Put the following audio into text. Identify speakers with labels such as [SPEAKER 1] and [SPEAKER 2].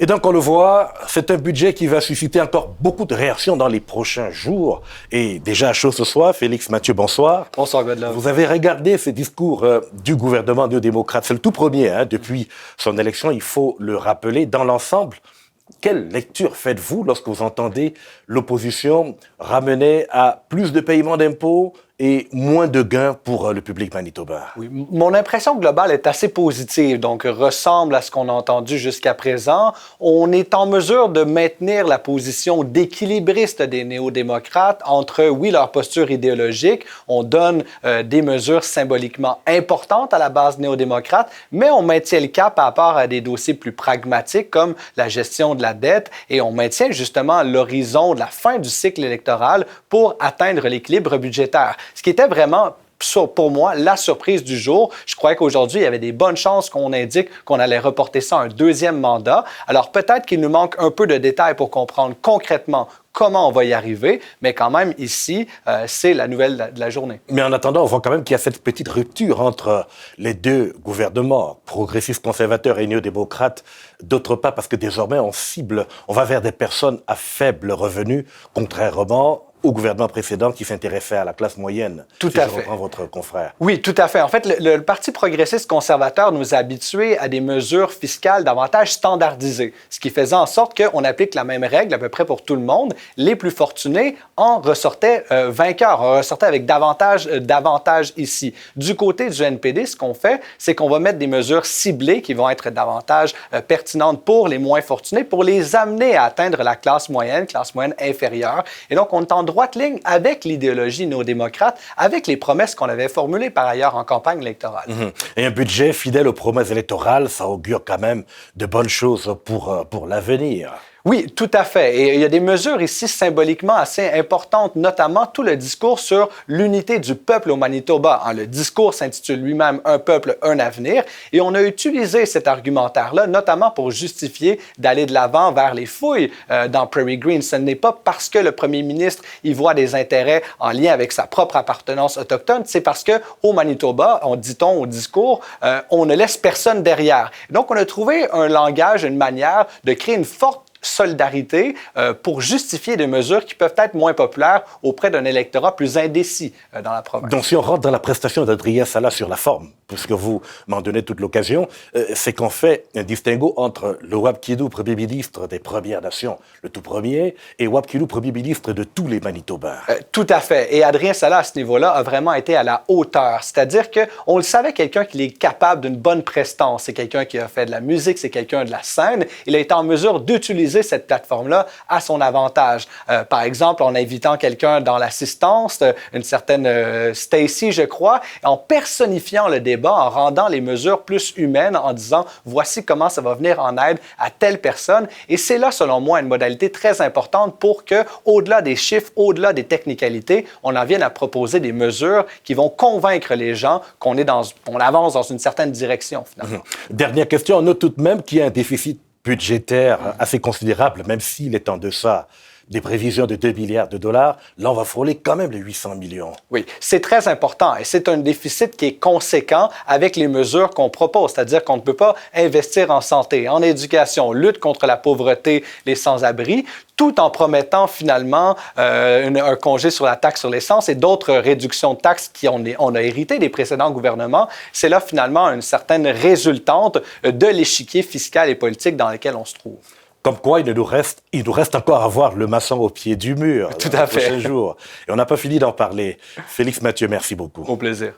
[SPEAKER 1] Et donc, on le voit, c'est un budget qui va susciter encore beaucoup de réactions dans les prochains jours. Et déjà à chaud ce soir, Félix Mathieu, bonsoir.
[SPEAKER 2] Bonsoir, Godlove.
[SPEAKER 1] Vous avez regardé ces discours du gouvernement néo-démocrate. C'est le tout premier depuis son élection, il faut le rappeler. Dans l'ensemble, quelle lecture faites-vous lorsque vous entendez l'opposition ramener à plus de paiement d'impôts et moins de gains pour le public manitobain?
[SPEAKER 2] Oui, mon impression globale est assez positive, donc ressemble à ce qu'on a entendu jusqu'à présent. On est en mesure de maintenir la position d'équilibriste des néo-démocrates entre, oui, leur posture idéologique, on donne des mesures symboliquement importantes à la base néo-démocrate, mais on maintient le cap par rapport à des dossiers plus pragmatiques comme la gestion de la dette et on maintient justement l'horizon de la fin du cycle électoral pour atteindre l'équilibre budgétaire. Ce qui était vraiment, pour moi, la surprise du jour. Je croyais qu'aujourd'hui, il y avait des bonnes chances qu'on indique qu'on allait reporter ça à un deuxième mandat. Alors peut-être qu'il nous manque un peu de détails pour comprendre concrètement comment on va y arriver, mais quand même, ici, c'est la nouvelle de la journée.
[SPEAKER 1] Mais en attendant, on voit quand même qu'il y a cette petite rupture entre les deux gouvernements, progressistes conservateurs et néo-démocrates, d'autre part, parce que désormais, on va vers des personnes à faible revenu, contrairement au gouvernement précédent qui s'intéressait à la classe moyenne.
[SPEAKER 2] Tout à fait.
[SPEAKER 1] Je reprends votre confrère.
[SPEAKER 2] Oui, tout à fait. En fait, le Parti progressiste conservateur nous a habitués à des mesures fiscales davantage standardisées, ce qui faisait en sorte qu'on applique la même règle à peu près pour tout le monde. Les plus fortunés en ressortaient vainqueurs, en ressortaient avec davantage ici. Du côté du NPD, ce qu'on fait, c'est qu'on va mettre des mesures ciblées qui vont être davantage pertinentes pour les moins fortunés, pour les amener à atteindre la classe moyenne inférieure. Et donc, on est en droite ligne avec l'idéologie néo-démocrate, avec les promesses qu'on avait formulées par ailleurs en campagne électorale.
[SPEAKER 1] Et un budget fidèle aux promesses électorales, ça augure quand même de bonnes choses pour l'avenir.
[SPEAKER 2] Oui, tout à fait. Et il y a des mesures ici symboliquement assez importantes, notamment tout le discours sur l'unité du peuple au Manitoba. Le discours s'intitule lui-même « Un peuple, un avenir » et on a utilisé cet argumentaire-là, notamment pour justifier d'aller de l'avant vers les fouilles dans Prairie Green. Ce n'est pas parce que le premier ministre y voit des intérêts en lien avec sa propre appartenance autochtone, c'est parce qu'au Manitoba, dit-on au discours, on ne laisse personne derrière. Donc, on a trouvé un langage, une manière de créer une forte solidarité pour justifier des mesures qui peuvent être moins populaires auprès d'un électorat plus indécis dans la province.
[SPEAKER 1] Donc, si on rentre dans la prestation d'Adrien Salas sur la forme, puisque vous m'en donnez toute l'occasion, c'est qu'on fait un distinguo entre le Wab Kidoux, premier ministre des Premières Nations, le tout premier, et Wab Kidoux, premier ministre de tous les Manitobains.
[SPEAKER 2] Tout à fait. Et Adrien Salas, à ce niveau-là, a vraiment été à la hauteur. C'est-à-dire qu'on le savait, quelqu'un qui est capable d'une bonne prestance. C'est quelqu'un qui a fait de la musique, c'est quelqu'un de la scène. Il a été en mesure d'utiliser cette plateforme-là à son avantage. Par exemple, en invitant quelqu'un dans l'assistance, une certaine Stacy, je crois, en personnifiant le débat, en rendant les mesures plus humaines, en disant « voici comment ça va venir en aide à telle personne ». Et c'est là, selon moi, une modalité très importante pour que, au-delà des chiffres, au-delà des technicalités, on en vienne à proposer des mesures qui vont convaincre les gens qu'on avance dans une certaine direction, finalement.
[SPEAKER 1] Dernière question, on note tout de même qu'il y a un déficit budgétaire assez considérable, même s'il est en deçà des prévisions de 2 milliards de dollars, là, on va frôler quand même les 800 millions.
[SPEAKER 2] Oui, c'est très important et c'est un déficit qui est conséquent avec les mesures qu'on propose, c'est-à-dire qu'on ne peut pas investir en santé, en éducation, lutte contre la pauvreté, les sans-abri, tout en promettant finalement un congé sur la taxe sur l'essence et d'autres réductions de taxes qu'on a hérité des précédents gouvernements. C'est là finalement une certaine résultante de l'échiquier fiscal et politique dans lequel on se trouve.
[SPEAKER 1] Comme quoi, il nous reste encore à voir le maçon au pied du mur.
[SPEAKER 2] Tout à fait.
[SPEAKER 1] Et on n'a pas fini d'en parler. Félix Mathieu, merci beaucoup.
[SPEAKER 2] Au plaisir.